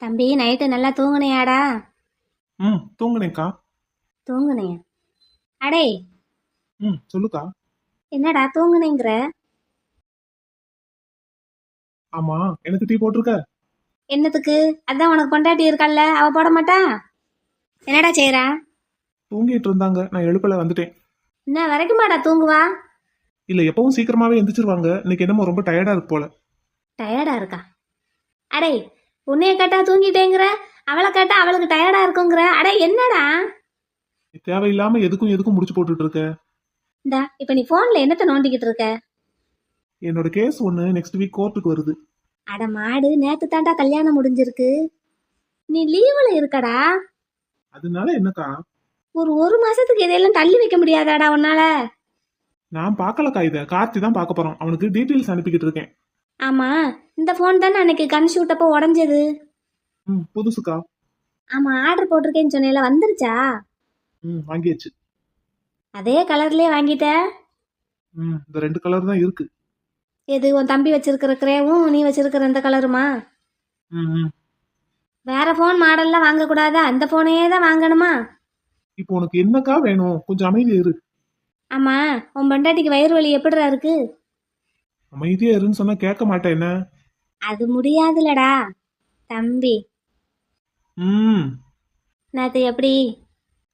தம்பி நைட்டு நல்லா தூங்குனியாடா? தூங்குனேக்கா. தூங்குனியா? அடே, சொல்லுக்கா. என்னடா தூங்குனேங்கிற? ஆமா, எனக்கு டீ போட்டிருக்க. என்னத்துக்கு? அதான் உனக்கு பொண்டாட்டி இருக்கல்ல, அவ போட மாட்டா? என்னடா செய்றா? தூங்கிட்டு இருந்தாங்க, நான் எழுப்பல வந்துட்டேன். இன்ன வரைக்குமாடா தூங்குவா? இல்ல, எப்பவும் சீக்கிரமாவே எந்திரிச்சிருவாங்க. இன்னைக்கு என்னமோ ரொம்ப டயர்டா இருக்கு போல. டயர்டா இருக்கா? அடே, உன்னைய கேட்டா தூங்கிட்டேங்கிற, அவளை கேட்டா அவளுக்கு டயர்டா இருக்குங்கிற. அடே என்னடா? தேவையில்லாம எதுக்கும் எதுக்கும் முடிச்சு போட்டுட்டு இருக்க. இந்தா இப்ப நீ போன்ல என்னத்த நோண்டிக்கிட்டு இருக்க? என்னோட கேஸ் ஒண்ணு நெக்ஸ்ட் வீக் கோர்ட்டுக்கு வருது. அட மாடு, நேத்து தாண்டா கல்யாணம் முடிஞ்சிருக்கு. நீ லீவுல இருக்கடா. அதனால என்னக்கா? ஒரு மாசத்துக்கு இதையெல்லாம் தள்ளி வைக்க முடியாதாடா உன்னால? நான் பார்க்கலக்கா, இத கார்த்தி தான் பார்க்க போறான். அவனுக்கு டீட்டெயில்ஸ் அனுப்பிக்கிட்டு இருக்கேன். ஆமா, இந்த போன் தானே அன்னைக்கு கண் ஷூட்டப்போ உடஞ்சது. புதுசுக்கா. ஆமா, ஆர்டர் போட்டிருக்கேன்னு சொன்னேல, வந்துருச்சா? வாங்கியாச்சு. அதே கலர்லயே வாங்கிட்ட? இந்த 2 கலர் தான் இருக்கு. எது, உன் தம்பி வச்சிருக்கிற கிரேவும் நீ வச்சிருக்கிற இந்த கலருமா? ம், ம். வேற போன் மாடல்லாம் வாங்க கூடாதா? அந்த போனையே தான் வாங்கணுமா? இப்போ உனக்கு என்னக்கா வேணும்? கொஞ்சம் அமைதியா இரு. ஆமா, உன் பொண்டாட்டிக்கு வயிறு வலி எப்படிடா இருக்கு? அமைதியா இருன்னு சொன்னா கேட்க மாட்டேன் என்ன? அது முடியாதுலடா தம்பி. ம் நேத்து எப்படி?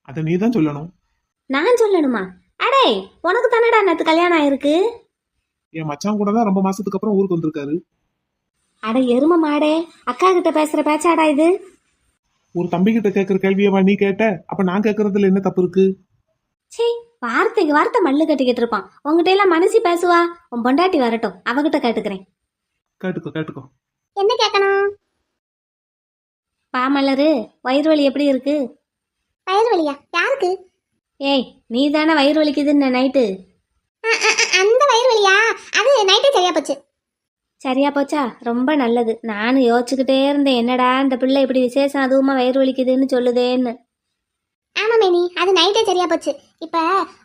அத நீ தான் சொல்லணும். நான் சொல்லணுமா? அடே, உனக்கு தானடா நேத்து கல்யாணம் ஆயிருக்கு. என் மச்சான் கூட தான் ரொம்ப மாசத்துக்கு அப்புறம் ஊருக்கு வந்திருக்காரு. அட எரும மாடே, அக்கா கிட்ட பேசுற பேச்சாடா இது? ஒரு தம்பி கிட்ட கேட்கிற கேள்வியவா நீ கேட்ட? அப்ப நான் கேட்கறதுல என்ன தப்பு இருக்கு? சீ, வார்த்தைக்கு வார்த்தை மல்லு கட்டிக்கிட்டு இருப்பான். உங்ககிட்ட எல்லாம் மனசி பேசுவா? உன் பொண்டாட்டி வரட்டும், அவகிட்ட கேட்டுக்கிறேன். கேட்டுக்கோ கேட்டுக்கோ. என்ன கேட்கணும்? பாமலரு, வயிறு வலி எப்படி இருக்கு? வயிறு வலியா? யாருக்கு? ஏய், நீ தானே வயிறு வலிக்குதுன்னு நைட்டு. அந்த வயிறு வலியா? அது நைட்டே சரியா போச்சு. சரியா போச்சா? ரொம்ப நல்லது. நானும் யோசிச்சுக்கிட்டே இருந்தேன், என்னடா இந்த பிள்ளை இப்படி விசேஷம் அதுவுமா வயிறு வலிக்குதுன்னு சொல்லுதேன்னு. ஆமா மேனி, அது நைட்டே சரியா போச்சு. இப்ப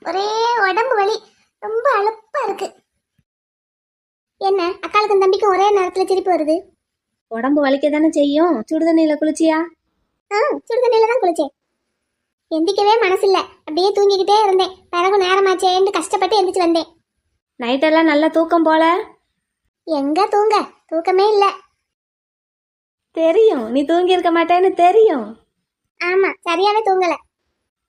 ஒரே உடம்பு வலி, ரொம்ப அலுப்பா இருக்கு. என்ன அக்காளுக்கும் தம்பிக்கும் ஒரே நேரத்துல சிரிப்பு வருது? உடம்பு வலிக்க தானே செய்யும். சுடுதண்ணியில குளிச்சியா? சுடுதண்ணியில தான் குளிச்சேன். எந்திக்கவே மனசில்ல, அப்படியே தூங்கிக்கிட்டே இருந்தேன். பிறகு நேரமாச்சேன்னு கஷ்டப்பட்டு எந்திரிச்சு வந்தேன். நைட்டெல்லாம் நல்லா தூக்கம் போல? எங்க தூங்க, தூக்கமே இல்ல. தெரியும், நீ தூங்கி இருக்க மாட்டேன்னு தெரியும். ஆமா, சரியாவே தூங்கல.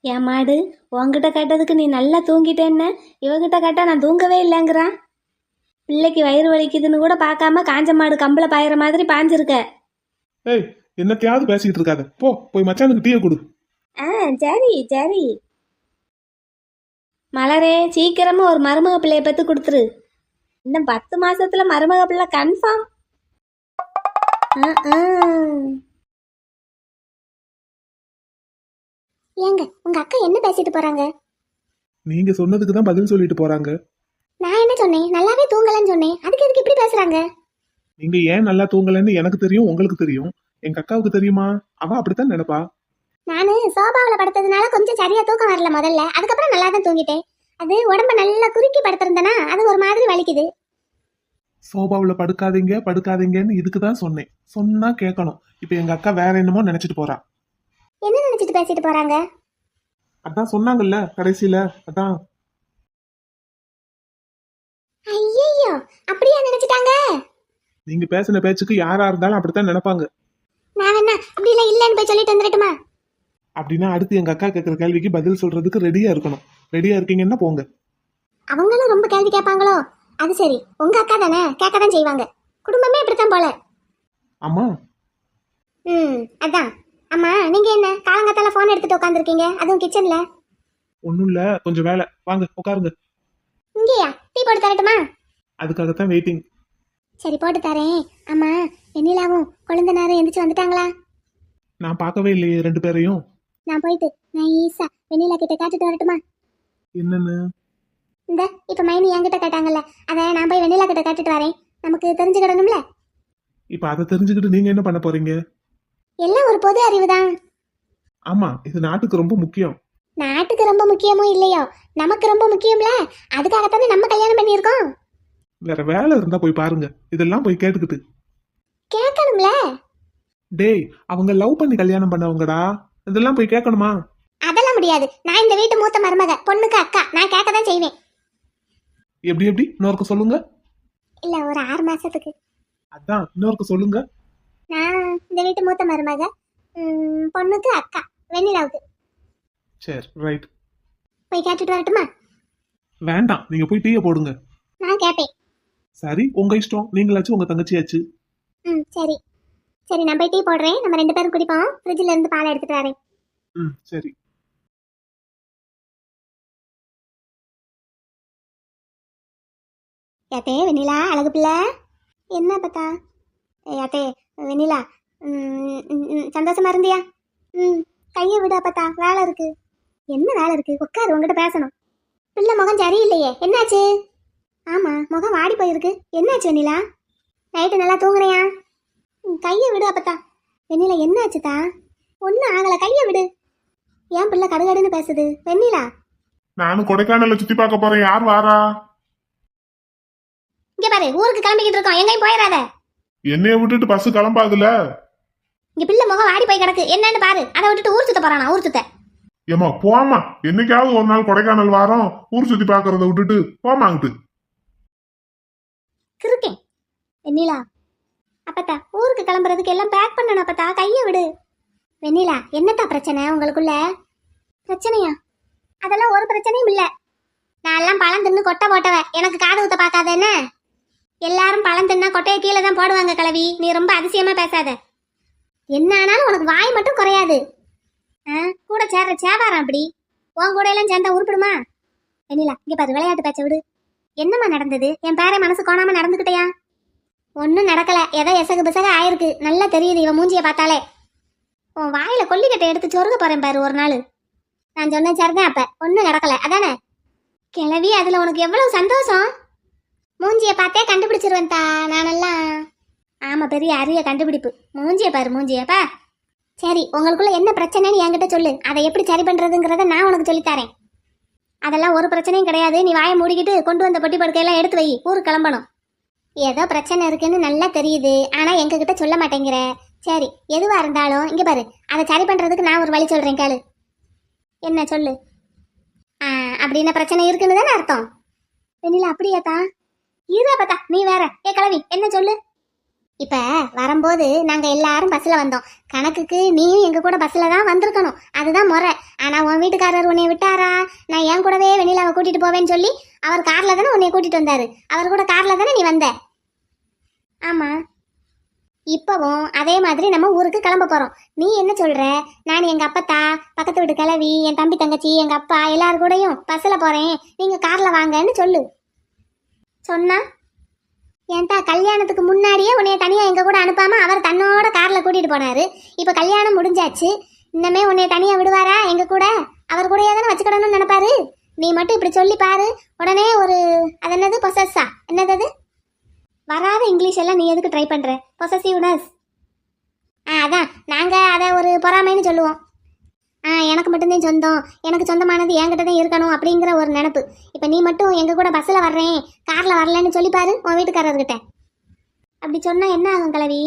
என் மாடு, உன்கிட்ட கேட்டதுக்கு நீ நல்லா தூங்கிட்டேன்னு, இவகிட்ட கேட்டா நான் தூங்கவே இல்லைங்கிறான். பிள்ளைக்கு வயிறு வலிக்குதுன்னு கூட பார்க்காம காஞ்ச மாடு கம்பளை பாயிற மாதிரி பாஞ்சிருக்க. ஏய், என்னத்தையாவது பேசிக்கிட்டு இருக்காத. போய் மச்சானுக்கு டீயை கொடு. சரி சரி. மலரே, சீக்கிரமா ஒரு மருமக பிள்ளைய பத்து கொடுத்துரு. இன்னும் 10 மாசத்துல மருமக பிள்ளை கன்ஃபார்ம். ஏங்க, உங்க அக்கா என்ன பேசிட்டு போறாங்க? நீங்க சொன்னதுக்கு தான் பதில் சொல்லிட்டு போறாங்க. நான் என்ன சொன்னேன்? நல்லாவே தூங்கலன்னு சொன்னேன். அதுக்கு எதுக்கு இப்படி பேசுறாங்க? நீங்க ஏன் நல்லா தூங்கலன்னு எனக்கு தெரியும், உங்களுக்கு தெரியும். எங்க அக்காவுக்கு தெரியுமா? அவ அப்படித்தான் நினைப்பா. நானு சோபாவில் படுத்ததுனால கொஞ்சம் சரியா தூக்கம் வரல முதல்ல. அதுக்கப்புறம் நல்லா தான் தூங்கிட்டேன். அது உடம்ப நல்லா குறுக்கி படுத்திருந்தனா அது ஒரு மாதிரி வலிக்குது. சோபாவுல படுக்காதீங்க படுக்காதீங்கன்னு இதுக்கு தான் சொன்னேன். சொன்னா கேட்கணும். இப்ப எங்க அக்கா வேற என்னமோ நினைச்சிட்டு போறா. என்ன நினைச்சிட்டு பேசிட்டு போறாங்க? அதான் சொன்னாங்கல்ல கடைசியில, அதான். ஐயோ, அப்படியா நினைச்சிட்டாங்க? நீங்க பேசின பேச்சுக்கு யாரா இருந்தாலும் அப்படித்தான் நினைப்பாங்க. நான் என்ன அப்படி இல்ல இல்லன்னு போய் சொல்லிட்டு வந்துடட்டுமா? அப்படின்னா அடுத்து எங்க அக்கா கேட்கிற கேள்விக்கு பதில் சொல்றதுக்கு ரெடியா இருக்கணும். ரெடியா இருக்கீங்கன்னா போங்க. அவங்களும் ரொம்ப கேள்வி கேட்பாங்களோ? அது சரி, உங்க அக்கா தானே, கேட்கதான் செய்வாங்க. குடும்பமே இப்படித்தான் போல. அம்மா. அதான். அம்மா, நீங்க என்ன காலங்காத்தால போன் எடுத்துட்டு உட்காந்துருக்கீங்க, அதுவும் கிச்சன்ல? ஒண்ணும் இல்ல, கொஞ்சம் வேலை. வாங்க உட்காருங்க. இங்கேயா? டீ போட்டு தரட்டுமா? அதுக்காகத்தான் வெயிட்டிங். சரி, போட்டு தரேன். அம்மா, வெண்ணிலாவும் குழந்தைனாரும் எந்திரிச்சு வந்துட்டாங்களா? நான் பார்க்கவே இல்லையே 2 பேரையும். நான் போயிட்டு நைஸா வெண்ணிலா கிட்ட கேட்டுட்டு வரட்டுமா? என்னன்னு? இந்த இப்ப மைனி என்கிட்ட கேட்டாங்கல்ல, அத நான் போய் வெண்ணிலா கிட்ட கேட்டுட்டு வரேன். நமக்கு தெரிஞ்சுக்கிடணும்ல. இப்ப அதை தெரிஞ்சுக்கிட்டு நீங்க என்ன பண்ண போறீங்க? எல்லாம் ஒரு பொது அறிவுதான். ஆமா, இது நாட்டுக்கு ரொம்ப முக்கியம். நாட்டுக்கு ரொம்ப முக்கியமோ இல்லையோ, நமக்கு ரொம்ப முக்கியம்ல. அதுக்காகத்தானே நம்ம கல்யாணம் பண்ணியிருக்கோம். வேற வேலை இருந்தா போய் பாருங்க. இதெல்லாம் போய் கேட்டுக்கிட்டு. கேட்கணும்ல. டேய், அவங்க லவ் பண்ணி கல்யாணம் பண்ணவங்கடா. இதெல்லாம் போய் கேட்கணுமா? அதெல்லாம் முடியாது. நான் இந்த வீட்டு மூத்த மருமக, பொண்ணுக்கு அக்கா, நான் கேட்க தான் செய்வேன். எப்படி எப்படி இன்னொருக்கு சொல்லுங்க. இல்ல ஒரு 6 மாசத்துக்கு. அதான் இன்னொருக்கு சொல்லுங்க. நான் இந்த வீட்டு மூத்த மருமக, பொண்ணுக்கு அக்கா, வெண்ணிலாவுக்கு. சரி, ரைட். போய் கேட்டுட்டு வரட்டுமா? வேண்டாம், நீங்க போய் டீயை போடுங்க. நான் கேட்பேன். சரி, உங்க இஷ்டம். நீங்களாச்சு உங்க தங்கச்சியாச்சு. சரி சரி, நான் போய் டீ போடுறேன். நம்ம 2 பேரும் குடிப்போம். ஃப்ரிட்ஜ்ல இருந்து பால் எடுத்துட்டு வரேன். சரி. யாத்தே வெண்ணிலா, அழகு பிள்ளை. என்ன பார்த்தா? யாத்தே வெண்ணிலா, சந்தோஷமா இருந்தியா? கையை விட பார்த்தா, வேலை இருக்கு. என்ன வேலை இருக்கு? உட்காரு, உங்ககிட்ட பேசணும். பிள்ளை முகம் சரியில்லையே, என்னாச்சு? ஆமா, முகம் வாடி போயிருக்கு. என்னாச்சு வெண்ணிலா? நைட்டு நல்லா தூங்குறியா? கையை விடு அப்பத்தா. வெண்ணிலா, என்னாச்சுதா? ஒன்னும் ஆகல, கையை விடு. ஏன் பிள்ளை கடுகடுன்னு பேசுது? வெண்ணிலா, நானும் கொடைக்கானல சுத்தி பார்க்க போறேன். யார் வாரா? இங்க பாரு, ஊருக்கு கிளம்பிக்கிட்டு இருக்கோம், எங்கேயும் போயிடாத. என்னைய விட்டுட்டு பஸ் கிளம்பாதுல. இங்க பிள்ளை முகம் வாடி போய் கிடக்கு, என்னன்னு பாரு. அதை விட்டுட்டு ஊர் சுத்த போறானா? ஊர் சுத்த ஏமா போமா, என்னைக்காவது ஒரு நாள் கொடைக்கானல் வாரம் ஊர் சுத்தி பாக்குறத விட்டுட்டு போமாங்கிட்டு இருக்கேன். வெண்ணிலா, அப்பத்தா ஊருக்கு கிளம்புறதுக்கு எல்லாம் பேக் பண்ணணும். அப்பத்தா கையை விடு. வெண்ணிலா, என்னத்தா பிரச்சனை உங்களுக்குள்ள? பிரச்சனையா? அதெல்லாம் ஒரு பிரச்சனையும் இல்ல. நான் எல்லாம் பழம் தின்னு கொட்டை போட்டவ, எனக்கு காது ஊத்த பார்க்காத என்ன? எல்லாரும் பழம் தின்னா கொட்டையை கீழே தான் போடுவாங்க கிளவி. நீ ரொம்ப அதிசயமா பேசாத. என்ன ஆனாலும் உனக்கு வாய் மட்டும் குறையாது. கூட சேர்ற சேவாரம் அப்படி. உன் கூட எல்லாம் சேர்ந்தா உருப்பிடுமா? வெண்ணிலா, இங்க பாரு, விளையாட்டு பேச்ச விடு. என்னம்மா நடந்தது? என் பேரை மனசு கோணாம நடந்துக்கிட்டயா? ஒன்னும் நடக்கல, ஏதோ எசகு பிசக ஆயிருக்கு. நல்லா தெரியுது இவன் மூஞ்சிய பார்த்தாலே. உன் வாயில கொல்லிக்கட்டை எடுத்து சொருக போறேன் பாரு ஒரு நாள். நான் சொன்னேன் சரிதான். அப்ப ஒன்னும் நடக்கல அதானே? கிளவி, அதுல உனக்கு எவ்வளவு சந்தோஷம். மூஞ்சிய பார்த்தே கண்டுபிடிச்சிருவேன் தா நானெல்லாம். ஆமா, பெரிய அரிய கண்டுபிடிப்பு. மூஞ்சிய பாரு, மூஞ்சியப்பா. சரி, உங்களுக்குள்ள என்ன பிரச்சனைன்னு என்கிட்ட சொல்லு. அதை எப்படி சரி பண்றதுங்கிறத நான் உனக்கு சொல்லித்தரேன். அதெல்லாம் ஒரு பிரச்சனையும் கிடையாது. நீ வாயை மூடிக்கிட்டு கொண்டு வந்த பொட்டி படுக்கையெல்லாம் எடுத்து வை, ஊருக்கு கிளம்பணும். ஏதோ பிரச்சனை இருக்குன்னு நல்லா தெரியுது, ஆனா எங்ககிட்ட சொல்ல மாட்டேங்கிற. சரி, எதுவா இருந்தாலும் இங்க பாரு, அதை சரி பண்றதுக்கு நான் ஒரு வழி சொல்றேன், கேளு. என்ன சொல்லு? அப்படின்னா பிரச்சனை இருக்குன்னு தானே அர்த்தம். வெண்ணிலா, அப்படியாத்தா? ஈரா பார்த்தா, நீ வேற. கிளவி, என்ன சொல்லு? இப்ப வரும்போது நாங்க எல்லாரும் பஸ்ல வந்தோம். கணக்குக்கு நீயும் எங்க கூட பஸ்ல தான் வந்திருக்கணும், அதுதான் முறை. ஆனா உன் வீட்டுக்காரர் உன்னை விட்டாரா? நான் என் கூடவே வெண்ணிலாவை கூட்டிட்டு போவேன்னு சொல்லி அவர் கார்ல தானே உன்னை கூட்டிட்டு வந்தாரு. அவர் கூட கார்ல தானே நீ வந்த? ஆமா. இப்பவும் அதே மாதிரி நம்ம ஊருக்கு கிளம்ப போறோம். நீ என்ன சொல்ற? நான் எங்க அப்பத்தா, பக்கத்து வீட்டு கிளவி, என் தம்பி தங்கச்சி, எங்க அப்பா எல்லாரும் கூடயும் பஸ்ல போறேன், நீங்க கார்ல வாங்கன்னு சொல்லு. சொன்னா ஏன்டா, கல்யாணத்துக்கு முன்னாடியே உன்னைய தனியா எங்க கூட அனுப்பாம அவர் தன்னோட கார்ல கூட்டிட்டு போனாரு. இப்ப கல்யாணம் முடிஞ்சாச்சு, இன்னமே உன்னைய தனியா விடுவாரா? எங்க கூட அவர் கூடயே தானே வச்சுக்கிடணும்னு நினைப்பாரு. நீ மட்டும் இப்படி சொல்லி பாரு, உடனே ஒரு அது என்னது பொசஸ்ஸா, என்னது வராத இங்கிலீஷ் எல்லாம் நீ எதுக்கு ட்ரை பண்ற? பொசசிவ்னஸ். அதான் நாங்க அதை ஒரு பொறாமைன்னு சொல்லுவோம். எனக்கு மட்டும்தான் சொந்தம், எனக்கு சொந்தமானது என்கிட்ட தான் இருக்கணும் அப்படிங்கிற ஒரு நினப்பு. இப்போ நீ மட்டும் எங்க கூட பஸ்ஸில் வர்றேன், காரில் வரலன்னு சொல்லிப்பாரு உன் வீட்டுக்காரர்கிட்ட. அப்படி சொன்னா என்ன ஆகும் கிளவி?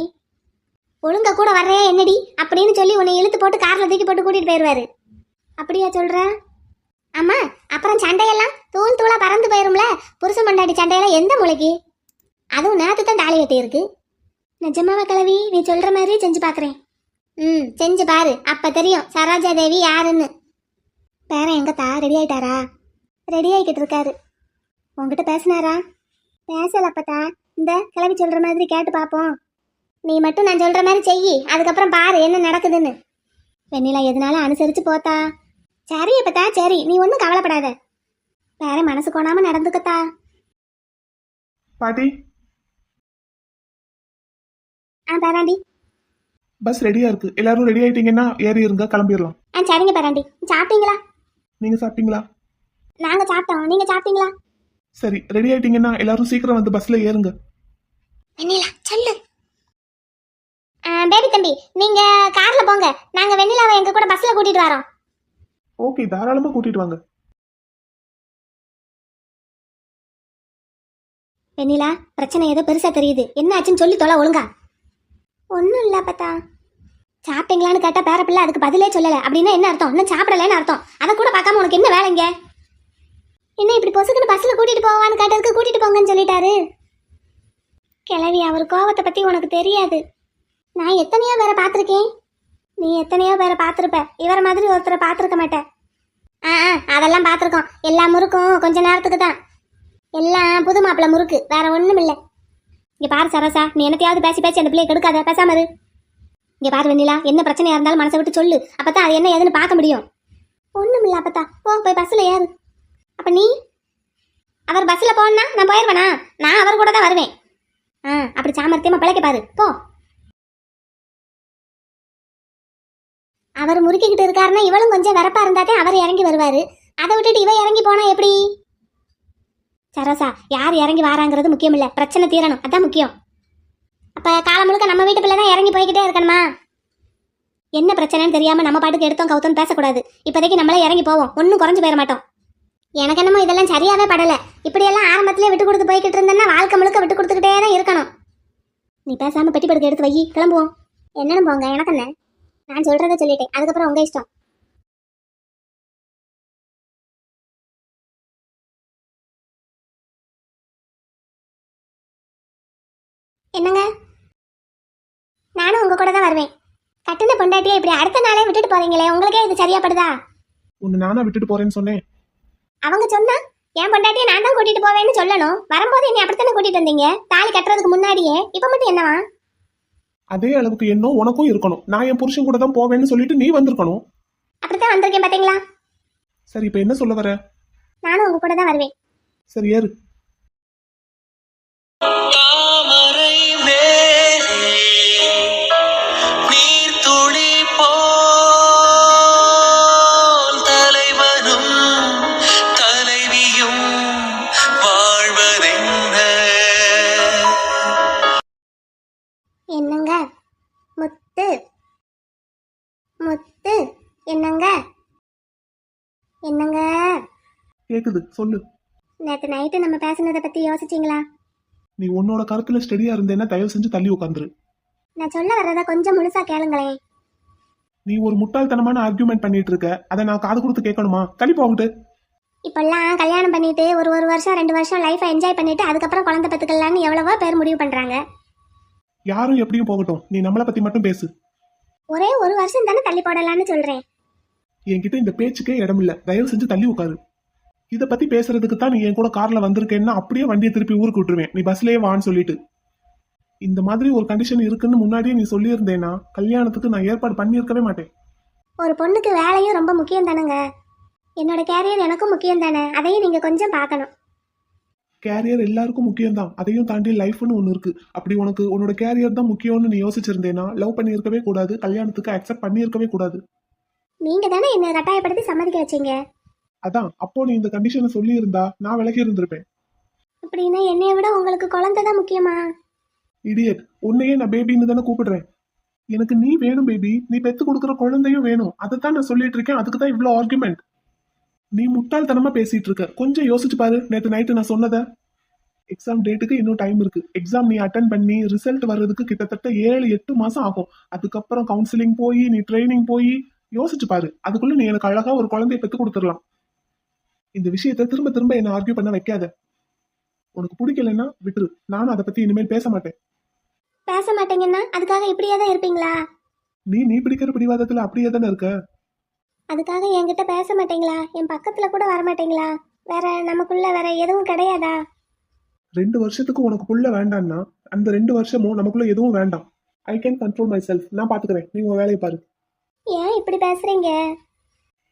ஒழுங்க கூட வர்றே என்னடி அப்படின்னு சொல்லி உன்னை இழுத்து போட்டு காரில் தூக்கி போட்டு கூட்டிட்டு போயிடுவாரு. அப்படியா சொல்ற? ஆமா, அப்புறம் சண்டையெல்லாம் தூள் தூளா பறந்து போயிரும்ல. புருஷன் பொண்டாட்டி சண்டையெல்லாம் எந்த மூளைக்கு? அதுவும் நேற்று தான் தாலி வெட்டி இருக்கு. நிஜமாவா கிளவி? நீ சொல்ற மாதிரி செஞ்சு பார்க்குறேன். செஞ்சு பாரு, அப்ப தெரியும் சரோஜா தேவி யாருன்னு. பேரன் எங்கத்தா? ரெடி ஆயிட்டாரா? ரெடி ஆகிக்கிட்டு இருக்காரு. உங்ககிட்ட பேசினாரா? பேசல அப்பத்தா. இந்த கிளவி சொல்ற மாதிரி கேட்டு பார்ப்போம். நீ மட்டும் நான் சொல்ற மாதிரி செய், அதுக்கப்புறம் பாரு என்ன நடக்குதுன்னு. வெண்ணிலா, எதுனாலும் அனுசரிச்சு போத்தா. சரி அப்பத்தா, சரி, நீ ஒன்றும் கவலைப்படாத. வேற மனசு கோணாம நடந்துக்கத்தா. பாட்டி, பேராண்டி, பஸ் ரெடியா இருக்கு. எல்லாரும் ரெடி ஆயிட்டீங்கன்னா ஏறி இருங்க, கிளம்பிடலாம். சரிங்க பேராண்டி. சாப்பிட்டீங்களா? நீங்க சாப்பிட்டீங்களா? நாங்க சாப்பிட்டோம், நீங்க சாப்பிட்டீங்களா? சரி, ரெடி ஆயிட்டீங்கன்னா எல்லாரும் சீக்கிரம் வந்து பஸ்ல ஏறுங்க. வெண்ணிலா சொல்லு. பேபி தம்பி, நீங்க கார்ல போங்க, நாங்க வெண்ணிலாவை எங்க கூட பஸ்ல கூட்டிட்டு வரோம். ஓகே, தாராளமா கூட்டிட்டு வாங்க. வெண்ணிலா, பிரச்சனை ஏதோ பெருசா தெரியுது, என்ன ஆச்சுன்னு சொல்லி தொலை ஒழுங்கா. ஒன்றும் இல்லை பார்த்தா. சாப்பிட்டீங்களான்னு கேட்டா பேர பிள்ளை அதுக்கு பதிலே சொல்லல. அப்படின்னா என்ன அர்த்தம்? இன்னும் சாப்பிடலன்னு அர்த்தம். அதை கூட பார்க்காம உனக்கு என்ன வேலைங்க? என்ன இப்படி பொசுக்குன்னு பஸ்ல கூட்டிட்டு போவான்னு கேட்டதுக்கு கூட்டிட்டு போங்கன்னு சொல்லிட்டாரு. கிளவி, அவர் கோவத்தை பத்தி உனக்கு தெரியாது. நான் எத்தனையோ பேரை பார்த்துருக்கேன். நீ எத்தனையோ பேரை பார்த்துருப்ப. இவரை மாதிரி ஒருத்தரை பார்த்துருக்க மாட்டேன். அதெல்லாம் பார்த்துருக்கோம். எல்லா முறுக்கும் கொஞ்ச நேரத்துக்கு தான். எல்லாம் புது மாப்பிள்ளை முறுக்கு, வேற ஒன்றும் இல்லை. இங்கே பாரு சரசா, நீ என்னத்தையாவது பேசி பேசி அந்த பிள்ளையை கெடுக்காத, பேசாம இரு. இங்கே பாரு வெண்ணிலா, என்ன பிரச்சனையா இருந்தாலும் மனசை விட்டு சொல்லு. அப்பதான் அது என்ன ஏதுன்னு பார்க்க முடியும். ஒன்றும் இல்லை அப்பத்தா, போய் பஸ்ஸில் ஏறு. அப்போ நீ அவர் பஸ்ஸில் போனா நான் போயிடுவேனா? நான் அவர் கூட தான் வருவேன். அப்படி சாமர்த்தியமா பிழைக்க பாரு, போ. அவர் முறுக்கிக்கிட்டு இருக்காருன்னா இவளும் கொஞ்சம் வரப்பா இருந்தாதே அவர் இறங்கி வருவாரு. அதை விட்டுட்டு இவ இறங்கி போனா எப்படி? சரோசா, யார் இறங்கி வாராங்கிறது முக்கியம் இல்லை, பிரச்சனை தீரணும், அதான் முக்கியம். அப்ப காலம் முழுக்க நம்ம வீட்டு பிள்ளை தான் இறங்கி போய்கிட்டே இருக்கணுமா? என்ன பிரச்சனைன்னு தெரியாம நம்ம பாட்டுக்கு எடுத்தோம் கவுத்தோன்னு பேசக்கூடாது. இப்போதைக்கு நம்மளே இறங்கி போவோம், ஒன்றும் குறைஞ்சு போயிட மாட்டோம். எனக்கு என்னமோ இதெல்லாம் சரியாவே படலை. இப்படியெல்லாம் ஆரம்பத்திலே விட்டு கொடுத்து போய்கிட்டு இருந்தேன்னா வாழ்க்கை முழுக்க விட்டு கொடுத்துக்கிட்டே தான் இருக்கணும். நீ பேசாம பெட்டி படுக்க எடுத்து வை, கிளம்புவோம். என்னன்னு போங்க, எனக்கு என்ன, நான் சொல்றதை சொல்லிட்டேன், அதுக்கப்புறம் உங்க இஷ்டம். என்னங்க, நானும் உங்க கூட தான் வருவேன். கட்டின பொண்டாட்டியை இப்படி அடுத்த நாளே விட்டுட்டு போறீங்களே, உங்களுக்கே இது சரியா படுதா? உன்னை நானா விட்டுட்டு போறேன்னு சொன்னேன்? அவங்க சொன்னா என் பொண்டாட்டியை நான் தான் கூட்டிட்டு போவேன்னு சொல்லணும். வரும்போது என்னை அப்படித்தானே கூட்டிட்டு வந்தீங்க, தாலி கட்டுறதுக்கு முன்னாடியே. இப்ப மட்டும் என்னவா? அதே அளவுக்கு என்ன உனக்கும் இருக்கணும். நான் என் புருஷன் கூட தான் போவேன்னு சொல்லிட்டு நீ வந்திருக்கணும். அப்படித்தான் வந்திருக்கேன் பாத்தீங்களா? சரி, இப்ப என்ன சொல்ல வர? நானும் உங்க கூட தான் வருவேன். சரி, ஏறு. என்னங்க முத்து, முத்து, என்னங்க, என்னங்க? கேக்குது, சொல்லு. நேத்து நைட்டு நம்ம பேசினதை பத்தி யோசிச்சீங்களா? நீ உன்னோட கருத்துல ஸ்டெடியா இருந்தேன்னா தயவு செஞ்சு தள்ளி உட்காந்துரு. நான் சொல்ல வர்றத கொஞ்சம் முழுசா கேளுங்களேன். நீ ஒரு முட்டாள்தனமான ஆர்கியூமெண்ட் பண்ணிட்டு இருக்க, அதை நான் காது கொடுத்து கேட்கணுமா? தள்ளி போகட்டு. இப்பெல்லாம் கல்யாணம் பண்ணிட்டு ஒரு வருஷம் 2 வருஷம் லைஃபை என்ஜாய் பண்ணிட்டு அதுக்கப்புறம் குழந்தை பெற்றுக்கலான்னு எவ்வளவோ பேர் முடிவு பண்றாங்க. யாரும் எப்படியும் போகட்டும், நீ நம்மளை பத்தி மட்டும் பேசு. ஒரே 1 வருஷம் தானே தள்ளி போடலான்னு சொல்றேன். என்கிட்ட இந்த பேச்சுக்கே இடம் இல்ல, தயவு செஞ்சு தள்ளி உட்காரு. இதை பத்தி பேசுறதுக்கு தான் நீ என் கூட கார்ல வந்திருக்கேன்னா அப்படியே வண்டியை திருப்பி ஊருக்கு விட்டுருவேன், நீ பஸ்லயே வான்னு சொல்லிட்டு. இந்த மாதிரி ஒரு கண்டிஷன் இருக்குன்னு முன்னாடியே நீ சொல்லியிருந்தேன்னா கல்யாணத்துக்கு நான் ஏற்பாடு பண்ணியிருக்கவே மாட்டேன். ஒரு பொண்ணுக்கு வேலையும் ரொம்ப முக்கியம் தானேங்க. என்னோட கேரியர் எனக்கும் முக்கியம் தானே, அதையும் நீங்க கொஞ்சம் பார்க்கணும். கேரியர் எல்லாருக்கும் முக்கியம் தான், அதையும் தாண்டி லைஃப்னு ஒன்று இருக்கு. அப்படி உனக்கு உன்னோட கேரியர் தான் முக்கியம்னு நீ யோசிச்சிருந்தேன்னா லவ் பண்ணியிருக்கவே கூடாது, கல்யாணத்துக்கு அக்செப்ட் பண்ணியிருக்கவே கூடாது. நீங்க தானே என்ன கட்டாயப்படுத்தி சம்மதிக்க வச்சீங்க. அதான், அப்போ நீ இந்த கண்டிஷனை சொல்லி இருந்தா நான் விலகி இருந்திருப்பேன். அப்படின்னா என்னைய விட உங்களுக்கு குழந்தை தான் முக்கியமா? இடியட், உன்னையே நான் பேபின்னு தானே கூப்பிடுறேன். எனக்கு நீ வேணும் பேபி, நீ பெத்து கொடுக்குற குழந்தையும் வேணும். அதைத்தான் நான் சொல்லிட்டு இருக்கேன், அதுக்கு தான் இவ்வளோ ஆர்குமெண்ட். நீ முட்டாள்தனமா பேசிட்டு இருக்க, கொஞ்சம் யோசிச்சு பாரு. நேற்று நைட்டு நான் சொன்னதை, எக்ஸாம் டேட்டுக்கு இன்னும் டைம் இருக்கு. எக்ஸாம் நீ அட்டன் பண்ணி ரிசல்ட் வர்றதுக்கு கிட்டத்தட்ட 7-8 மாசம் ஆகும். அதுக்கப்புறம் கவுன்சிலிங் போய் நீ ட்ரைனிங் போய் யோசிச்சு பாரு. அதுக்குள்ள நீ எனக்கு அழகா ஒரு குழந்தைய பெத்து கொடுத்துடலாம். இந்த விஷயத்த திரும்ப திரும்ப என்ன ஆர்கியூ பண்ண வைக்காத. உனக்கு பிடிக்கலன்னா விட்டுரு, நானும் அதை பத்தி இனிமேல் பேச மாட்டேன். பேச மாட்டேங்கன்னா அதுக்காக இப்படியே தான் இருப்பீங்களா? நீ பிடிக்கிற பிடிவாதத்துல அப்படியே தானே இருக்க. அதுக்காக என்கிட்ட பேச மாட்டீங்களா? என் பக்கத்துல கூட வர மாட்டீங்களா? வேற நமக்குள்ள வேற எதுவும் கிடையாதா? 2 வருஷத்துக்கு உனக்கு புள்ள வேண்டாம்னா அந்த 2 வருஷமும் நமக்குள்ள எதுவும் வேண்டாம். I can control my self, நான் பாத்துக்கிறேன், நீ உன் வேலையை பாரு. ஏன் இப்படி பேசுறீங்க?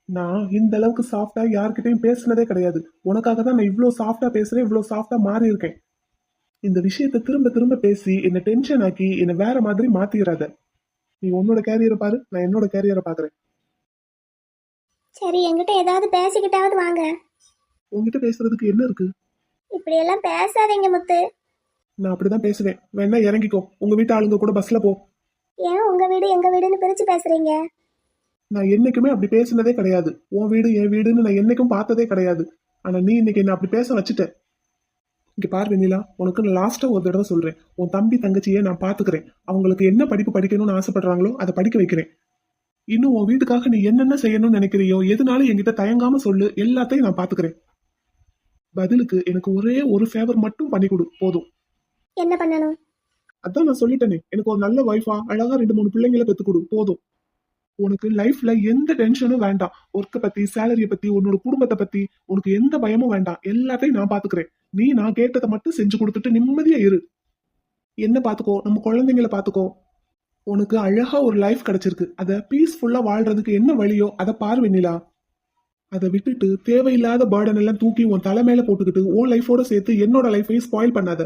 நான் இந்த அளவுக்கு சாஃப்டா யார்கிட்டயும் பேசுனதே கிடையாது. உனக்காக தான் நான் இவ்வளோ சாஃப்டா பேசுறேன், இவ்வளோ சாஃப்டா மாறி இருக்கேன். இந்த விஷயத்த திரும்ப திரும்ப பேசி என்னை டென்ஷன் ஆக்கி என்னை வேற மாதிரி மாத்திராத. நீ உன்னோட கேரியரை பாரு, நான் என்னோட கேரியரை பாக்குறேன். சரி, என்கிட்ட ஏதாவது பேசிக்கிட்டாவது வாங்க. உங்ககிட்ட பேசுறதுக்கு என்ன இருக்கு? இப்படி எல்லாம் பேசாதீங்க முத்து. நான் அப்படிதான் பேசுவேன், வேணா இறங்கிக்கோ, உங்க வீட்டு ஆளுங்க கூட பஸ்ல போ. ஏன் உங்க வீடு எங்க வீடுன்னு பிரிச்சு பேசுறீங்க? நான் என்னைக்குமே அப்படி பேசினதே கிடையாது. உன் வீடு என் வீடுன்னு நான் என்னைக்கும் பார்த்ததே கிடையாது. ஆனா நீ இன்னைக்கு என்ன அப்படி பேச வச்சுட்ட. இங்க பாரு வெண்ணிலா, உனக்கு நான் லாஸ்டா ஒரு தடவை சொல்றேன். உன் தம்பி தங்கச்சியை நான் பாத்துக்கிறேன். அவங்களுக்கு என்ன படிப்பு படிக்கணும்னு ஆசைப்படுறாங்களோ அதை படிக்க வைக்கிறேன். இன்னும் உன் வீட்டுக்காக நீ என்னென்ன செய்யணும்னு நினைக்கிறியோ எதுனாலும் என்கிட்ட தயங்காம சொல்லு, எல்லாத்தையும் நான் பாத்துக்கிறேன். பதிலுக்கு எனக்கு ஒரே ஒரு ஃபேவர் மட்டும் பண்ணி கொடு போதும். என்ன பண்ணணும்? அதான் நான் சொல்லிட்டேனே, எனக்கு ஒரு நல்ல வைஃபா அழகா 2 3 பிள்ளைங்களை பெத்து கொடு போதும். உனக்கு லைஃப்ல எந்த டென்ஷனும் வேண்டாம். ஒர்க்கை பத்தி, சேலரிய பத்தி, உன்னோட குடும்பத்தை பத்தி உனக்கு எந்த பயமும் வேண்டாம். எல்லாத்தையும் நான் பாத்துக்கிறேன். நீ நான் கேட்டதை மட்டும் செஞ்சு கொடுத்துட்டு நிம்மதியா இரு. என்ன பாத்துக்கோ, நம்ம குழந்தைங்களை பாத்துக்கோ. உனக்கு அழகா ஒரு லைஃப் கிடைச்சிருக்கு. அதை பீஸ்ஃபுல்லா வாழ்றதுக்கு என்ன வழியோ அதை பாரு வெண்ணிலா. அதை விட்டுட்டு தேவையில்லாத பேர்டன் எல்லாம் தூக்கி உன் தலை மேல போட்டுக்கிட்டு உன் லைஃபோட சேர்த்து என்னோட லைஃபையும் ஸ்பாயில் பண்ணாத.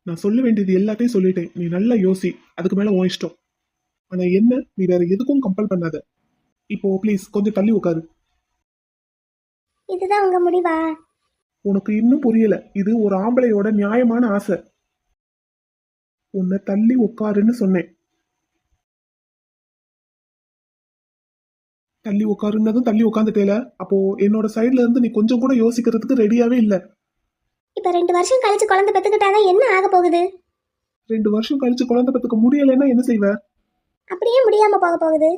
நான் சொல்ல வேண்டியது எல்லாத்தையும் சொல்லிட்டேன். நீ நல்லா யோசி, அதுக்கு மேல உன் இஷ்டம். ஆனா என்ன, நீ வேற எதுக்கும் கம்பல் பண்ணாத. இப்போ ப்ளீஸ் கொஞ்சம் தள்ளி உட்காரு. இதுதான் உங்க முடிவா? உனக்கு இன்னும் புரியல. இது ஒரு ஆம்பளையோட நியாயமான ஆசை. உன்னை தள்ளி உட்காருன்னு சொன்னேன். தள்ளி உட்காருன்னதும் தள்ளி உட்காந்துட்டேல. அப்போ என்னோட சைட்ல இருந்து நீ கொஞ்சம் கூட யோசிக்கிறதுக்கு ரெடியாவே இல்ல. இப்ப 2 வருஷம் கழிச்சு குழந்தை பெத்துக்கிட்டாதான் என்ன ஆக போகுது? 2 வருஷம் கழிச்சு குழந்தை பெத்துக்க முடியலைன்னா என்ன செய்வ? அப்படியே முடியாம போக போகுது.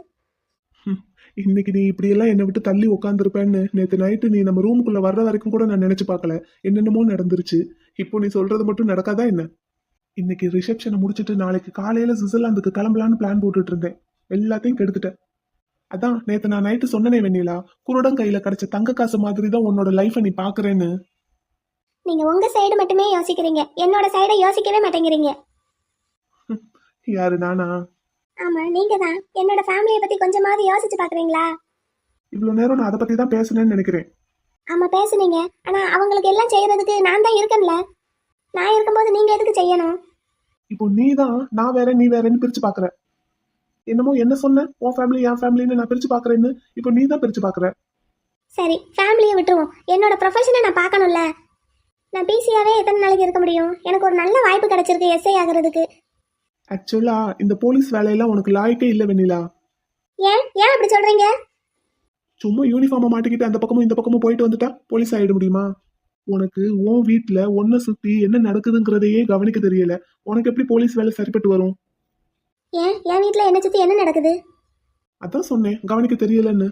இன்னைக்கு நீ இப்படி எல்லாம் என்னை விட்டு தள்ளி உட்காந்துருப்பேன்னு நேத்து நைட்டு நீ நம்ம ரூமுக்குள்ள வர்ற வரைக்கும் கூட நான் நினைச்சு பார்க்கல. என்னென்னமோ நடந்துருச்சு. இப்போ நீ சொல்றது மட்டும் நடக்காதா என்ன? இன்னைக்கு ரிசப்ஷனை முடிச்சிட்டு நாளைக்கு காலையில சுவிட்சர்லாந்துக்கு கிளம்பலான்னு பிளான் போட்டுட்டு இருந்தேன். எல்லாத்தையும் கெடுத்துட்டேன். அதான் நேத்து நான் நைட்டு சொன்னனே வெண்ணிலா, குருடன் கையில கிடைச்ச தங்க காசு மாதிரி தான் உன்னோட லைஃபை நீ பாக்குறேன்னு. நீங்க உங்க சைடு மட்டுமே யோசிக்கிறீங்க, என்னோட சைடை யோசிக்கவே மாட்டேங்கிறீங்க. யாரு, நானா? ஆமா, நீங்க தான். என்னோட ஃபேமிலியை பத்தி கொஞ்சமாவது யோசிச்சு பாக்குறீங்களா? இவ்வளவு நேரம் நான் அதை பத்தி தான் பேசுனேன்னு நினைக்கிறேன். ஆமா பேசுனீங்க, ஆனா அவங்களுக்கு எல்லாம் செய்யறதுக்கு நான் தான் இருக்கேன்ல. நான் இருக்கும்போது நீங்க எதுக்கு செய்யணும்? இப்போ நீ தான் நான் வேற நீ வேறன்னு பிரிச்சு பாக்குற. என்னமோ என்ன சொன்ன, உன் ஃபேமிலி என் ஃபேமிலின்னு நான் பிரிச்சு பாக்குறேன்னு. இப்போ நீ தான் பிரிச்சு பாக்குற. சரி, ஃபேமிலியை விட்டுருவோம். என்னோட ப்ரொஃபஷனை நான் பார்க்கணும்ல. நான் பிசியாவே எத்தனை நாளைக்கு இருக்க முடியும்? எனக்கு ஒரு நல்ல வாய்ப்பு கிடைச்சிருக்கு எஸ்ஐ ஆகிறதுக்கு. ஆக்சுவலா இந்த போலீஸ் வேலையெல்லாம் உனக்கு லாய்க்கே இல்ல வெண்ணிலா. ஏன் ஏன் அப்படி சொல்றீங்க? சும்மா யூனிஃபார்மை மாட்டிக்கிட்டு அந்த பக்கமும் இந்த பக்கமும் போயிட்டு வந்துட்டா போலீஸ் ஆயிட முடியுமா? உனக்கு உன் வீட்டுல ஒன்ன சுத்தி என்ன நடக்குதுங்கிறதையே கவனிக்க தெரியல. உனக்கு எப்படி போலீஸ் வேலை சரிப்பட்டு வரும்? ஏன் என் வீட்டில் என்ன சுற்றி என்ன நடக்குது? அதான் சொன்னேன், கவனிக்க தெரியலன்னு.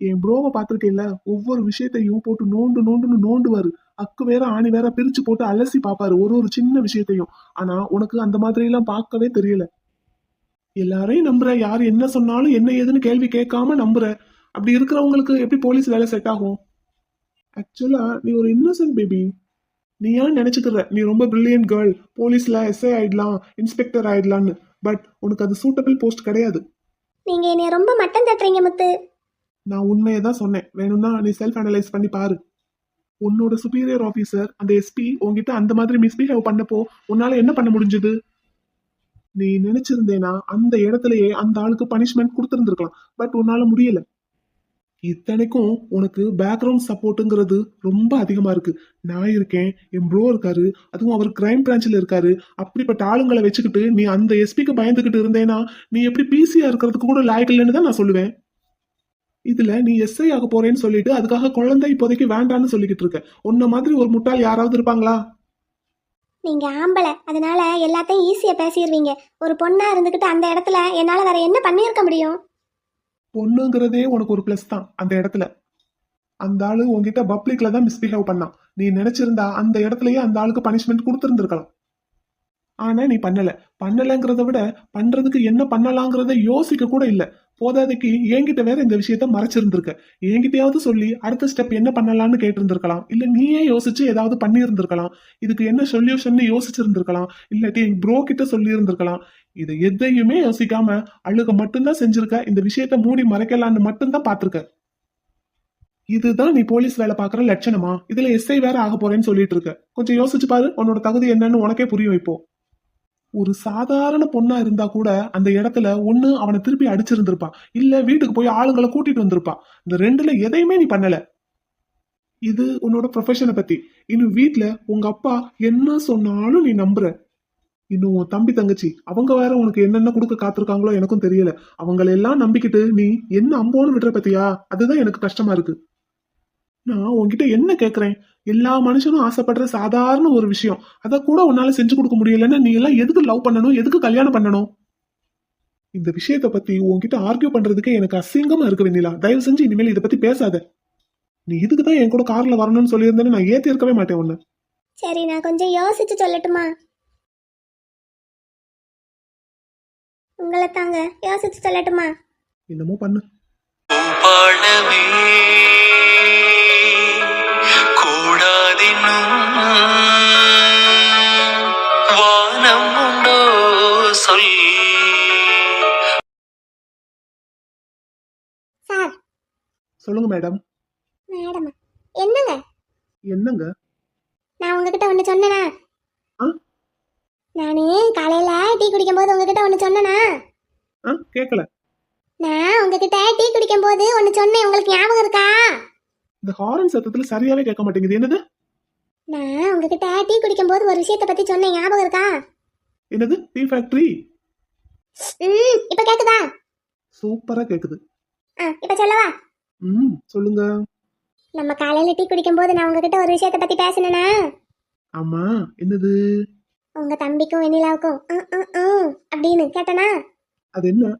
என் ப்ரோவை பார்த்துருக்கேன்ல, ஒவ்வொரு விஷயத்தையும் போட்டு நோண்டு நோண்டுன்னு நோண்டுவாரு. அக்கு வேற ஆணி வேற பிரிச்சு போட்டு அலசி பாப்பாரு ஒரு ஒரு சின்ன விஷயத்தையும். ஆனா உனக்கு அந்த மாதிரி எல்லாம் பார்க்கவே தெரியல. எல்லாரையும் நம்புற, யாரு என்ன சொன்னாலும் என்ன ஏதுன்னு கேள்வி கேட்காம நம்புற. அப்படி இருக்கிறவங்களுக்கு எப்படி போலீஸ் வேலை செட் ஆகும்? ஆக்சுவலா நீ ஒரு இன்னோசன்ட் பேபி. நீ ஏன் நினைச்சுக்கிற நீ ரொம்ப பிரில்லியன்ட் கேர்ள், போலீஸ்ல எஸ்ஐ ஆயிடலாம், இன்ஸ்பெக்டர் ஆயிடலான்னு. பட் உனக்கு அது சூட்டபிள் போஸ்ட் கிடையாது. நீங்க என்னைய ரொம்ப மட்டம் தட்டுறீங்க முத்து. நான் உண்மையை தான் சொன்னேன். வேணும்னா நீ செல்ஃப் அனலைஸ் பண்ணி பாரு. உன்னோட சுப்பீரியர் ஆபீசர் அந்த எஸ்பி உன்கிட்ட அந்த மாதிரி மிஸ்பிஹேவ் பண்ணப்போ உன்னால என்ன பண்ண முடிஞ்சது? நீ நினைச்சிருந்தேனா அந்த இடத்துலயே அந்த ஆளுக்கு பனிஷ்மெண்ட் கொடுத்துருந்துருக்கலாம். பட் உன்னால முடியல. இத்தனைக்கும் உனக்கு பேக்ரவுண்ட் சப்போர்ட்டுங்கிறது ரொம்ப அதிகமா இருக்கு. நான் இருக்கேன், என் ப்ரோ இருக்காரு, அதுவும் அவர் கிரைம் பிரான்ச்ல இருக்காரு. அப்படிப்பட்ட ஆளுங்களை வச்சுக்கிட்டு நீ அந்த எஸ்பிக்கு பயந்துகிட்டு இருந்தேனா நீ எப்படி பிசியா இருக்கிறதுக்கு கூட லாயக்கு இல்லைன்னு தான் நான் சொல்லுவேன். இதுல நீ எஸ்ஐ ஆக போறேன்னு சொல்லிட்டு அதுக்காக குழந்தை இப்போதைக்கு வேண்டான்னு சொல்லிக்கிட்டு இருக்க. உன்ன மாதிரி ஒரு முட்டாள் யாராவது இருப்பாங்களா? நீங்க ஆம்பளை, அதனால எல்லாத்தையும் ஈஸியா பேசிடுவீங்க. ஒரு பொண்ணா இருந்துகிட்டு அந்த இடத்துல என்னால வேற என்ன பண்ணியிருக்க முடியும்? பொண்ணுங்கிறதே உனக்கு ஒரு பிளஸ் தான். அந்த இடத்துல அந்த ஆளு உன்கிட்ட பப்ளிக்ல தான் மிஸ்பிஹேவ் பண்ணான். நீ நினைச்சிருந்தா அந்த இடத்துலயே அந்த ஆளுக்கு பனிஷ்மெண்ட் கொடுத்துருந்துருக்கலாம். ஆனா நீ பண்ணலங்கிறத விட பண்றதுக்கு என்ன பண்ணலாங்கிறத யோசிக்க கூட இல்ல. போதாதைக்கு என்கிட்ட வேற இந்த விஷயத்த மறைச்சிருந்திருக்க. என்கிட்டயாவது சொல்லி அடுத்த ஸ்டெப் என்ன பண்ணலாம்னு கேட்டிருந்திருக்கலாம். இல்ல நீயே யோசிச்சு ஏதாவது பண்ணி இருந்திருக்கலாம். இதுக்கு என்ன சொல்யூஷன் யோசிச்சிருந்திருக்கலாம். இல்லாட்டி ப்ரோ கிட்ட சொல்லி இருந்திருக்கலாம். இதை எதையுமே யோசிக்காம அழுக மட்டும்தான் செஞ்சிருக்க. இந்த விஷயத்த மூடி மறைக்கலான்னு மட்டும்தான் பாத்திருக்க. இதுதான் நீ போலீஸ் வேலை பாக்குற லட்சணமா? இதுல எஸ்ஐ வேற ஆக போறேன்னு சொல்லிட்டு இருக்க. கொஞ்சம் யோசிச்சு பாரு, உன்னோட தகுதி என்னன்னு உனக்கே புரியும். இப்போ ஒரு சாதாரண பொண்ணா இருந்தா கூட அந்த இடத்துல ஒண்ணு அவனை திருப்பி அடிச்சிருந்திருப்பா, இல்ல வீட்டுக்கு போய் ஆளுங்களை கூட்டிட்டு வந்திருப்பா. இந்த ரெண்டுல எதையுமே நீ பண்ணல. இது உன்னோட ப்ரொஃபஷனை பத்தி. இன்னும் வீட்டுல உங்க அப்பா என்ன சொன்னாலும் நீ நம்புற. இன்னும் உன் தம்பி தங்கச்சி அவங்க வேற உனக்கு என்னென்ன கொடுக்க காத்திருக்காங்களோ எனக்கும் தெரியல. அவங்களெல்லாம் நம்பிக்கிட்டு நீ என்ன அம்போன்னு விடுற பத்தியா? அதுதான் எனக்கு கஷ்டமா இருக்கு. நான் உன்கிட்ட என்ன கேக்குறேன், எல்லா மனுஷனும் ஆசைப்படுற சாதாரண ஒரு விஷயம். அத கூட உன்னால செஞ்சு கொடுக்க முடியலன்னா நீ எல்லாம் எதுக்கு லவ் பண்ணணும், எதுக்கு கல்யாணம் பண்ணணும்? இந்த விஷயத்த பத்தி உன்கிட்ட ஆர்கியூ பண்றதுக்கே எனக்கு அசிங்கமா இருக்கு வெண்ணிலா. தயவு செஞ்சு இனிமேல் இதை பத்தி பேசாத. நீ இதுக்கு தான் என் கூட கார்ல வரணும்னு சொல்லியிருந்தேன்னு நான் ஏத்தி இருக்கவே மாட்டேன் உன்னை. சரி, நான் கொஞ்சம் யோசிச்சு சொல்லட்டுமா? உங்களை தாங்க யோசிச்சு சொல்லட்டுமா? என்னமோ பண்ணு. பாடவே கூடாதினும் வானம் உண்டோ சொல். சார். சொல்லுங்க மேடம். மேடமா? என்னங்க? என்னங்க? நான் உங்ககிட்ட ஒண்ணு சொன்னேனா? ஆ? நானே காலையில டீ குடிக்கும் போது உங்ககிட்ட ஒண்ணு சொன்னேனா? கேட்கல. நான் உங்ககிட்ட டீ குடிக்கும் போது ஒண்ணு சொன்னேன், உங்களுக்கு ஞாபகம் இருக்கா? இந்த ஹாரன் சத்தத்துல சரியாவே கேட்க மாட்டேங்குது. என்னது? நான் உங்ககிட்ட டீ குடிக்கும் போது ஒரு விஷயத்தை பத்தி சொன்னேன், ஞாபகம் இருக்கா? என்னது? Tea factory? இப்ப கேக்குதா? சூப்பரா கேக்குது. இப்ப சொல்லவா? சொல்லுங்க. நம்ம காலையில டீ குடிக்கும் போது நான் உங்ககிட்ட ஒரு விஷயத்தை பத்தி பேசினேனா? ஆமா. என்னது? உங்க தம்பிக்கும் வெண்ணிலாவுக்கும் அப்படின்னு கேட்டனா? அது என்ன?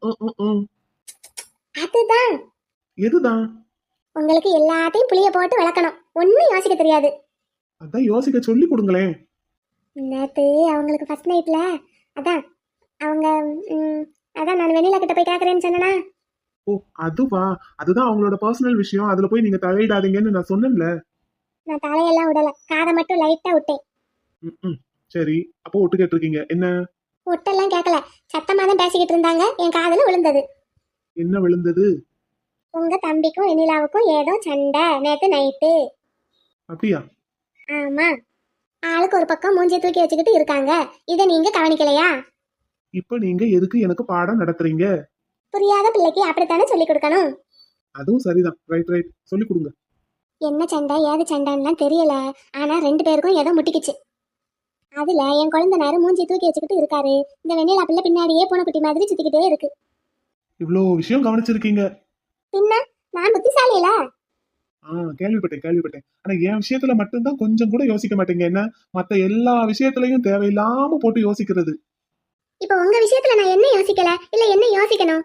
அதுதான். எதுதான்? உங்களுக்கு எல்லாத்தையும் புளிய போட்டு விளக்கணும், ஒன்னும் யோசிக்க தெரியாது. அதான் யோசிக்க சொல்லி கொடுங்களேன். நேத்து அவங்களுக்கு ஃபர்ஸ்ட் நைட்ல அதான் அவங்க அதான் நான் வெண்ணிலா கிட்ட போய் கேக்குறேன்னு சொன்னனா? ஓ, அதுவா? அதுதான் அவங்களோட பர்சனல் விஷயம். அதுல போய் நீங்க தலையிடாதீங்கன்னு நான் சொன்னேன்ல. நான் தலையெல்லாம் விடல, காதை மட்டும் லைட்டா விட்டேன். சரி, அப்போ ஒட்டு கேட்டிருக்கீங்க என்ன? ஒட்டெல்லாம் கேட்கல, சத்தமா தான் பேசிக்கிட்டு இருந்தாங்க, என் காதுல விழுந்தது. என்ன விழுந்தது? உங்க தம்பிக்கும் வெண்ணிலாவுக்கும் ஏதோ சண்டை நேத்து நைட்டு. அப்படியா? ஆமா, ஆளுக்கு ஒரு பக்கம் மூஞ்சி தூக்கி வச்சுக்கிட்டு இருக்காங்க. இதை நீங்க கவனிக்கலையா? இப்ப நீங்க எதுக்கு எனக்கு பாடம் நடத்துறீங்க? புரியாத பிள்ளைக்கு அப்படித்தானே சொல்லி கொடுக்கணும். அதுவும் சரிதான். ரைட், சொல்லி கொடுங்க. என்ன சண்டை ஏது சண்டைன்னு தெரியல, ஆனா 2 பேருக்கும் ஏதோ முட்டிக்குச்சு. அதுல என் குழந்தைனாரு மூஞ்சி தூக்கி வச்சுக்கிட்டு இருக்காரு, இந்த வெண்ணிலா பிள்ளை பின்னாடியே பூனைக்குட்டி மாதிரி சுத்திக்கிட்டே இருக்கு. இவ்வளோ விஷயம் கவனிச்சிருக்கீங்க. பின்ன நான் புத்திசாலியில. கேள்விப்பட்டேன். ஆனா என் விஷயத்துல மட்டும்தான் கொஞ்சம் கூட யோசிக்க மாட்டீங்க. என்ன மத்த எல்லா விஷயத்திலையும் தேவையில்லாம போட்டு யோசிக்கிறது. இப்ப உங்க விஷயத்துல நான் என்ன யோசிக்கல, இல்ல என்ன யோசிக்கணும்?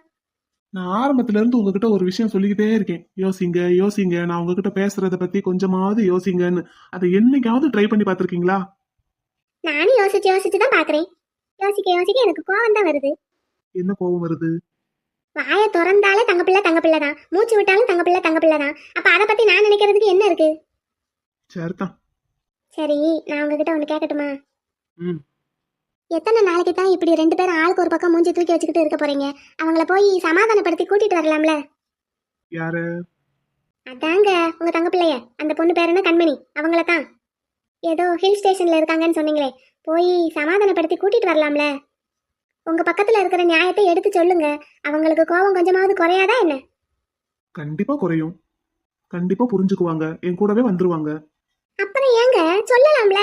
நான் ஆரம்பத்துல இருந்து உங்ககிட்ட ஒரு விஷயம் சொல்லிக்கிட்டே இருக்கேன். யோசிங்க, நான் உங்ககிட்ட பேசுறத பத்தி கொஞ்சமாவது யோசிங்கன்னு. அதை என்னைக்காவது ட்ரை பண்ணி பார்த்திருக்கீங்களா? நானும் யோசிச்சு தான் பாக்குறேன். யோசிக்க எனக்கு கோவம் தான் வருது. என்ன கோவம் வருது? வாயை திறந்தாலே தங்க பிள்ளை தான், மூச்சு விட்டாலும் தங்க பிள்ளை தான். அப்ப அதை பத்தி நான் நினைக்கிறதுக்கு என்ன இருக்கு? சரிதான். சரி, நான் உங்ககிட்ட ஒண்ணு கேட்கட்டுமா? ம். எத்தனை நாளைக்கு தான் இப்படி 2 பேரும் ஆளுக்கு ஒரு பக்கம் மூஞ்சி தூக்கி வச்சுக்கிட்டு இருக்க போறீங்க? அவங்கள போய் சமாதானப்படுத்தி கூட்டிட்டு வரலாம்ல? யாரு? அதாங்க உங்க தங்க பிள்ளைய, அந்த பொண்ணு பேர் என்ன, கண்மணி, அவங்கள தான். ஏதோ ஹில் ஸ்டேஷன்ல இருக்காங்கன்னு சொன்னீங்களே, போய் சமாதானப்படுத்தி கூட்டிட்டு வரலாம்ல? உங்க பக்கத்துல இருக்கிற நியாயத்தை எடுத்து சொல்லுங்க, அவங்களுக்கு கோபம் கொஞ்சமாவது குறையாதா என்ன? கண்டிப்பா குறையும். கண்டிப்பா புரிஞ்சுக்குவாங்க, என் கூடவே வந்துருவாங்க. அப்புறம் ஏங்க சொல்லலாம்ல?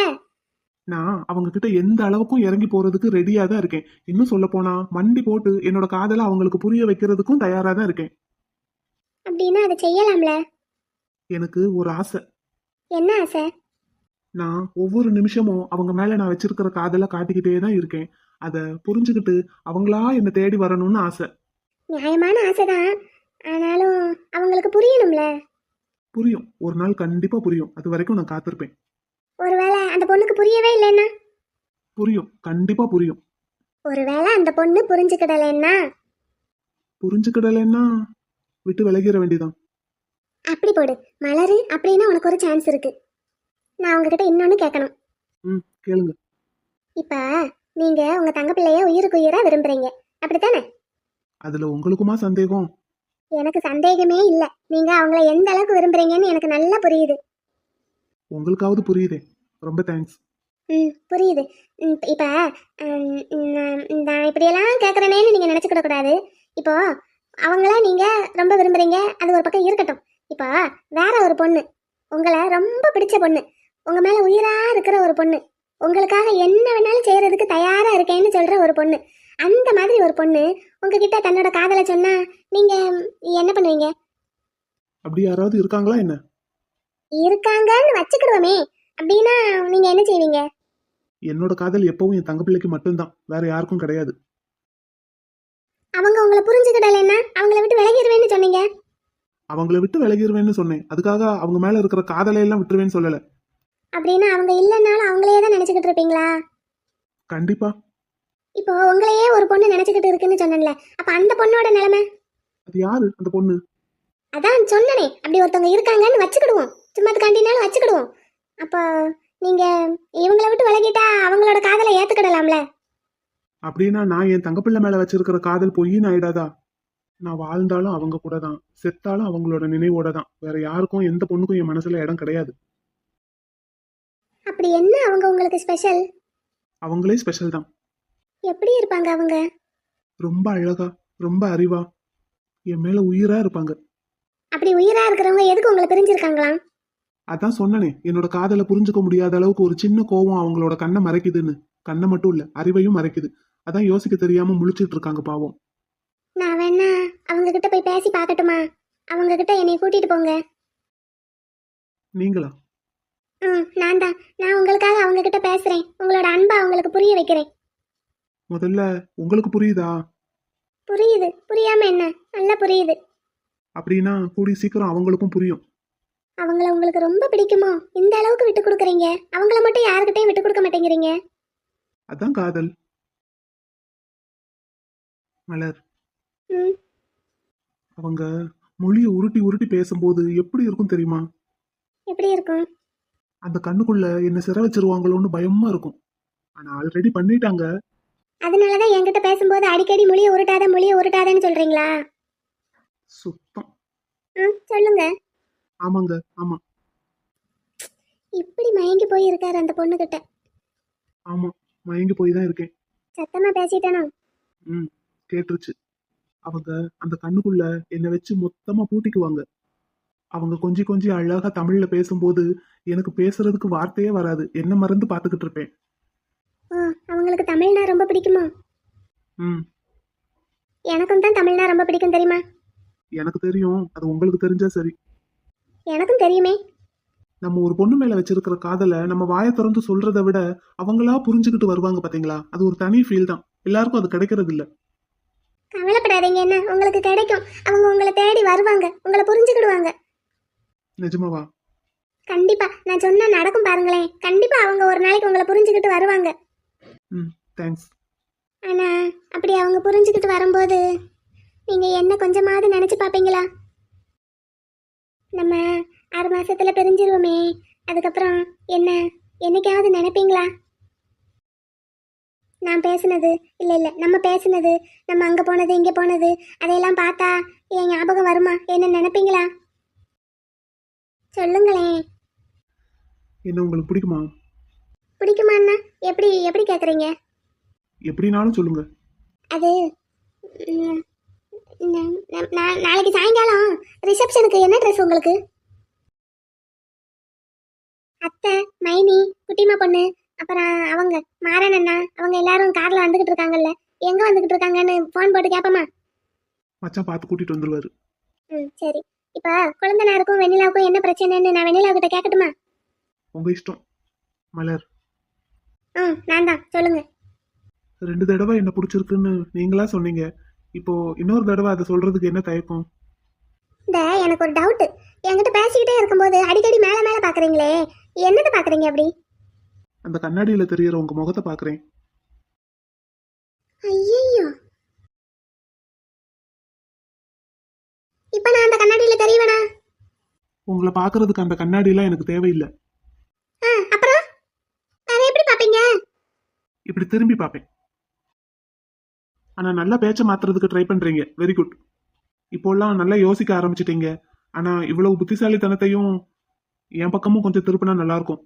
நான் அவங்க கிட்ட எந்த அளவுக்கும் இறங்கி போறதுக்கு ரெடியா தான் இருக்கேன். இன்னும் சொல்ல போனா மண்டி போட்டு என்னோட காதலை அவங்களுக்கு புரிய வைக்கிறதுக்கும் தயாரா தான் இருக்கேன். அப்படின்னா அதை செய்யலாம்ல? எனக்கு ஒரு ஆசை. என்ன ஆசை? நான் ஒவ்வொரு நிமிஷமும் அவங்க மேல நான் வச்சிருக்கிற காதலை காட்டிக்கிட்டே தான் இருக்கேன். அத புரிஞ்சுக்கிட்டு அவங்களா என்னை தேடி வரணும்னு ஆசை. நியாயமான ஆசைதான், ஆனாலும் அவங்களுக்கு புரியணும்ல? புரியும், ஒரு நாள் கண்டிப்பா புரியும். அது வரைக்கும் நான் காத்திருப்பேன். ஒருவேளை அந்த பொண்ணுக்கு புரியவே இல்லைன்னா? புரியும், கண்டிப்பா புரியும். ஒருவேளை அந்த பொண்ணு புரிஞ்சுக்கிடலைன்னா? புரிஞ்சுக்கிடலன்னா விட்டு விலகிற வேண்டியதான். அப்படி போடு மலரு, அப்படின்னா உனக்கு ஒரு சான்ஸ் இருக்கு. நான் உங்ககிட்ட இன்னொன்னு கேட்கணும். கேளுங்க. இப்ப நீங்க உங்க தங்க பிள்ளைய உயிருக்கு உயிரா விரும்புறீங்க, அப்படித்தானே? அதுல உங்களுக்குமா சந்தேகம்? எனக்கு சந்தேகமே இல்ல, நீங்க அவங்கள எந்த அளவுக்கு விரும்புறீங்கன்னு எனக்கு நல்லா புரியுது. உங்களுக்காவது புரியுதே, ரொம்ப தேங்க்ஸ். புரியுது. இப்ப நான் இப்படியெல்லாம் கேட்கறேனேன்னு நீங்க நினைச்சுக்கிட கூடாது. இப்போ அவங்கள நீங்க ரொம்ப விரும்புறீங்க, அது ஒரு பக்கம் இருக்கட்டும். இப்போ வேற ஒரு பொண்ணு, உங்களை ரொம்ப பிடிச்ச பொண்ணு, உங்க மேல உயிரா இருக்கிற ஒரு பொண்ணு, உங்களுக்காக என்ன வேணாலும் செய்யறதுக்கு தயாரா இருக்கேன்னு சொல்ற ஒரு பொண்ணு, அந்த மாதிரி ஒரு பொண்ணு உங்ககிட்ட தன்னோட காதலை சொன்னா நீங்க என்ன பண்ணுவீங்க? அப்படி யாராவது இருக்காங்களா என்ன? இருக்காங்கன்னு வச்சுக்கிடுவோமே, அப்படின்னா நீங்க என்ன செய்வீங்க? என்னோட காதல் எப்பவும் என் தங்க பிள்ளைக்கு மட்டும்தான், வேற யாருக்கும் கிடையாது. அவங்க உங்களை புரிஞ்சுக்கிடலைன்னா அவங்கள விட்டு விலகிடுவேன்னு சொன்னீங்க. அவங்கள விட்டு விலகிருவேன்னு சொன்னேன், அதுக்காக அவங்க மேல இருக்கிற காதலை எல்லாம் விட்டுருவேன்னு சொல்லல. அப்படின்னா அவங்க இல்லைன்னாலும் அவங்களையே தான் நினைச்சுக்கிட்டு இருப்பீங்களா? கண்டிப்பா. இப்போ உங்களையே ஒரு பொண்ணு நினைச்சுக்கிட்டு இருக்குன்னு சொன்னேன்ல, அப்ப அந்த பொண்ணோட நிலைமை? அது யாரு அந்த பொண்ணு? அதான் சொன்னனே, அப்படி ஒருத்தவங்க இருக்காங்கன்னு வச்சுக்கிடுவோம், சும்மா கண்டினாலும் வச்சுக்கிடுவோம். அப்போ நீங்க இவங்கள விட்டு விலகிட்டா அவங்களோட காதலை ஏத்துக்கிடலாம்ல? அப்படின்னா நான் என் தங்க பிள்ளை மேல வச்சிருக்கிற காதல் பொய்ன்னு ஆயிடாதா? நான் வாழ்ந்தாலும் அவங்க கூட தான், செத்தாலும் அவங்களோட நினைவோட தான். வேற யாருக்கும் எந்த பொண்ணுக்கும் என் மனசுல இடம் கிடையாது. அப்படி என்ன அவங்க உங்களுக்கு ஸ்பெஷல்? அவங்களே ஸ்பெஷல் தான். எப்படி இருப்பாங்க அவங்க? ரொம்ப அழகா, ரொம்ப அறிவா, என் மேல உயிரா இருப்பாங்க. அப்படி உயிரா இருக்கிறவங்க எதுக்கு உங்களை பிரிஞ்சிருக்காங்களாம்? அதான் சொன்னனே, என்னோட காதலை புரிஞ்சுக்க முடியாத அளவுக்கு ஒரு சின்ன கோவம் அவங்களோட கண்ணை மறைக்குதுன்னு. கண்ணை மட்டும் இல்ல, அறிவையும் மறைக்குது. அதான் யோசிக்க தெரியாம முழிச்சிட்டு இருக்காங்க பாவம். நான் வேணா அவங்க கிட்ட போய் பேசி பார்க்கட்டுமா? அவங்க கிட்ட என்னை கூட்டிட்டு போங்க. நீங்களா? நான் தான். நான் உங்களுக்காக அவங்க கிட்ட பேசுறேன், உங்களோட அன்பை அவங்களுக்கு புரிய வைக்கிறேன். முதல்ல உங்களுக்கு புரியுதா? புரியுது, புரியாம என்ன, நல்லா புரியுது. அப்படின்னா கூடி சீக்கிரம் அவங்களுக்கும் புரியும். அவங்கள உங்களுக்கு ரொம்ப பிடிக்குமோ இந்த அளவுக்கு விட்டு கொடுக்குறீங்க? அவங்கள மட்டும் யாருக்கிட்டையும் விட்டு கொடுக்க மாட்டேங்கிறீங்க. அதான் காதல். மலர், ம். அவங்க மொழியை உருட்டி உருட்டி பேசும்போது எப்படி இருக்கும் தெரியுமா? எப்படி இருக்கும்? அந்த கண்ணுக்குள்ள என்ன சிறை வச்சிருவாங்களோன்னு பயமா இருக்கும். ஆனா ஆல்ரெடி பண்ணிட்டாங்க. அதனாலதான் என்கிட்ட பேசும்போது அடிக்கடி மொழியை உருட்டாதன்னு சொல்றீங்களா? சுத்தம். சொல்லுங்க. ஆமாங்க, ஆமா. இப்படி மயங்கி போய் இருக்காரு அந்த பொண்ணு கிட்ட. ஆமா, மயங்கி போய் தான் இருக்கேன். சத்தமா பேசிட்டேனோ? கேட்டுருச்சு. அவங்க அந்த கண்ணுக்குள்ள என்னை வச்சு மொத்தமா பூட்டிக்குவாங்க. அவங்க கொஞ்சி கொஞ்சி அழகா தமிழ்ல பேசும்போது எனக்கு பேசுறதுக்கு வார்த்தையே வராது. என்ன மறந்து பாத்துக்கிட்டு இருப்பேன். அவங்களுக்கு தமிழ்னா ரொம்ப பிடிக்குமா? எனக்கும் தான் தமிழ்னா ரொம்ப பிடிக்கும் தெரியுமா? எனக்கு தெரியும், அது உங்களுக்கு தெரிஞ்சா சரி. எனக்கும் தெரியுமே. நம்ம ஒரு பொண்ணு மேல வச்சிருக்கிற காதலை நம்ம வாயை திறந்து சொல்றதை விட அவங்களா புரிஞ்சுக்கிட்டு வருவாங்க பாத்தீங்களா, அது ஒரு தனி ஃபீல் தான். எல்லாருக்கும் அது கிடைக்கிறது இல்ல. கவலைப்படாதீங்க, என்ன உங்களுக்கு கிடைக்கும். அவங்க உங்களை தேடி வருவாங்க, உங்களை புரிஞ்சுக்கிடுவாங்க. நிஜமாவா? கண்டிப்பா, நான் சொன்னா நடக்கும் பாருங்களேன். கண்டிப்பா அவங்க ஒரு நாளைக்கு உங்களை புரிஞ்சுக்கிட்டு வருவாங்க. தேங்க்ஸ். ஆனா அப்படி அவங்க புரிஞ்சுக்கிட்டு வரும்போது நீங்க என்ன கொஞ்சமாவது நினைச்சு பாப்பீங்களா? நம்ம 6 மாசத்துல பிரிஞ்சிருவோமே, அதுக்கப்புறம் என்ன என்னைக்காவது நினைப்பீங்களா? நான் பேசுனது இல்ல நம்ம பேசுனது, நம்ம அங்க போனது இங்க போனது, அதையெல்லாம் பார்த்தா என் ஞாபகம் வருமா? என்ன நினைப்பீங்களா? சொல்லுங்களேன். என்ன உங்களுக்கு பிடிக்குமா? பிடிக்குமான்னா எப்படி எப்படி கேக்குறீங்க? எப்படினாலும் சொல்லுங்க. அது நாளைக்கு சாயங்காலம் ரிசப்ஷனுக்கு என்ன ட்ரெஸ் உங்களுக்கு? அத்தை, மைனி, குட்டிமா பொண்ணு, அப்புறம் அவங்க மாறன் அண்ணா, அவங்க எல்லாரும் கார்ல வந்துகிட்டு இருக்காங்கல்ல, எங்க வந்துகிட்டு இருக்காங்கன்னு போன் போட்டு கேப்பமா? மச்சான் பார்த்து கூட்டிட்டு வந்துருவாரு. சரி. இப்ப குழந்தைனாருக்கும் வெண்ணிலாவுக்கும் என்ன பிரச்சனைன்னு நான் வெண்ணிலா கிட்ட கேட்கட்டுமா? உங்க இஷ்டம் மலர். நான் தான். சொல்லுங்க. 2 தடவை என்ன பிடிச்சிருக்குன்னு நீங்களா சொன்னீங்க. இப்போ இன்னொரு தடவை அதை சொல்றதுக்கு என்ன தயக்கம்? எனக்கு ஒரு டவுட். என்கிட்ட பேசிக்கிட்டே இருக்கும்போது அடிக்கடி மேல மேல பாக்குறீங்களே, என்னது பாக்குறீங்க அப்படி? அந்த கண்ணாடியில தெரியற உங்க முகத்தை பாக்குறேன். ஐயோ, இப்ப நான் அந்த கண்ணாடியில தெரியவேனா? உங்களை பாக்குறதுக்கு அந்த கண்ணாடியெல்லாம் எனக்கு தேவையில்லை. அப்புறம் வேற எப்படி பாப்பீங்க? இப்படி திரும்பி பாப்பேன். ஆனா நல்லா பேச்ச மாத்துறதுக்கு ட்ரை பண்றீங்க. Very good. இப்போல்லாம் நல்லா யோசிக்க ஆரம்பிச்சிட்டீங்க. ஆனா இவ்வளவு புத்திசாலித்தனத்தையும் என் பக்கமும் கொஞ்சம் திருப்பினா நல்லா இருக்கும்.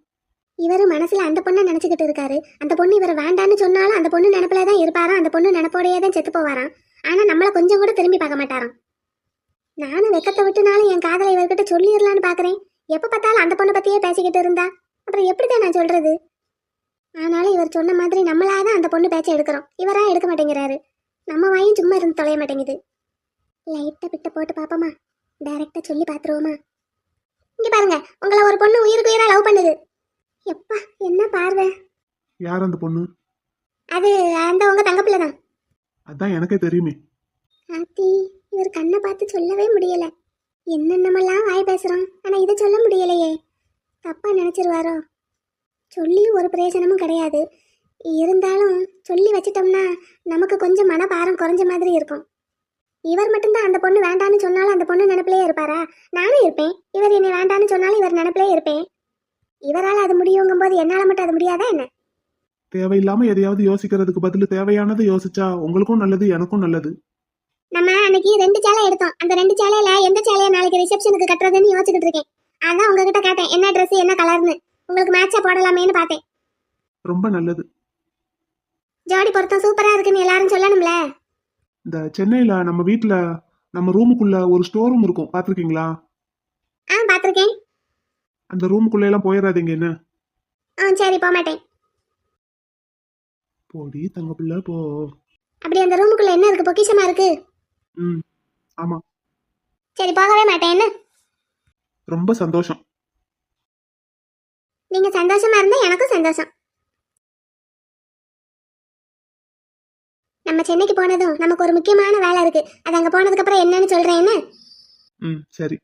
இவரு மனசுல அந்த பொண்ணை நினைச்சுக்கிட்டு இருக்காரு. அந்த பொண்ணு இவரை வேண்டான்னு சொன்னாலும் அந்த பொண்ணு நினைப்புலதான் இருப்பாராம். அந்த பொண்ணு நினைப்போடையே தான் செத்து போவாராம். ஆனா நம்மள கொஞ்சம் கூட திரும்பி பார்க்க மாட்டாராம். நானும் வெக்கத்தை விட்டுனாலும் என் காதலை இவர்கிட்ட சொல்லிடலான்னு பாக்குறேன். எப்ப பார்த்தாலும் அந்த பொண்ணை பத்தியே பேசிக்கிட்டு இருந்தா அப்புறம் எப்படிதான் நான் சொல்றது? ஆனாலும் இவர் சொன்ன மாதிரி நம்மளாதான் அந்த பொண்ணு பேச்சை எடுக்கிறோம். இவரா எடுக்க மாட்டேங்கிறாரு. நம்ம வாயும் சும்மா இருந்து தொலைய மாட்டேங்குது. லைட்டா பிட்ட போட்டு பாப்போமா? டைரக்டா சொல்லி பாத்துருவோமா? இங்க பாருங்க, உங்களை ஒரு பொண்ணு உயிருக்கு உயிரா லவ் பண்ணுது. எப்பா என்ன பார்வை. யார் அந்த பொண்ணு? அது அந்த உங்க தங்க பிள்ளை தான். அதான் எனக்கே தெரியுமே. ஆத்தி, இவர் கண்ணை பார்த்து சொல்லவே முடியல. என்னென்னமெல்லாம் வாய் பேசுறோம், ஆனா இதை சொல்ல முடியலையே. தப்பா நினைச்சிருவாரோ? சொல்லியும் ஒரு பிரயோஜனமும் கிடையாது. இருந்தாலும் சொல்லி வச்சிட்டோம்னா நமக்கு கொஞ்சம் மனபாரம் குறைஞ்ச மாதிரி இருக்கும். இவர் மட்டும்தான் அந்த பொண்ணு வேண்டான்னு சொன்னாலும் அந்த பொண்ணு நினைப்பிலே இருப்பாரா? நானும் இருப்பேன். இவர் என்னை வேண்டான்னு சொன்னாலும் இவர் நினைப்பிலே இருப்பேன். இவரால் அது முடியுங்கும் போது என்னால மட்டும் அது முடியாதா என்ன? தேவையில்லாம எதையாவது யோசிக்கிறதுக்கு பதில் தேவையானதை யோசிச்சா உங்களுக்கும் நல்லது, எனக்கும் நல்லது. நம்ம அன்னைக்கு 2 சேலை எடுத்தோம். அந்த 2 சேலையில எந்த சேலையை நாளைக்கு ரிசப்ஷனுக்கு கட்டுறதுன்னு யோசிச்சுட்டு இருக்கேன். அதான் உங்ககிட்ட கேட்டேன், என்ன ட்ரெஸ் என்ன கலர்னு. உங்களுக்கு மேட்சா போடலாமேன்னு பார்த்தேன். ரொம்ப நல்லது. ஜோடி பொருத்தம் சூப்பரா இருக்குன்னு எல்லாரும் சொல்லணும்ல. இந்த சென்னையில நம்ம வீட்ல நம்ம ரூமுக்குள்ள ஒரு ஸ்டோர் ரூம் இருக்கும், பாத்திருக்கீங்களா? பார்த்துருக்கேன். அந்த ரூமுக்குள்ள எல்லாம் போயிடாதீங்க என்ன. சரி, போக மாட்டேன். போடி தங்க பிள்ளை போ. அப்படி அந்த ரூமுக்குள்ள என்ன இருக்கு? பொக்கிஷமா இருக்கு. ம், ஆமா. சரி, போகவே மாட்டேன். என்ன? ரொம்ப சந்தோஷம். நீங்க சந்தோஷமா இருந்தா எனக்கும் சந்தோஷம். நம்ம சென்னைக்கு போனதும் நமக்கு ஒரு முக்கியமான வேலை இருக்கு. அது அங்க போனதுக்கு அப்புறம் என்னன்னு சொல்றேன். என்ன? ம், சரி.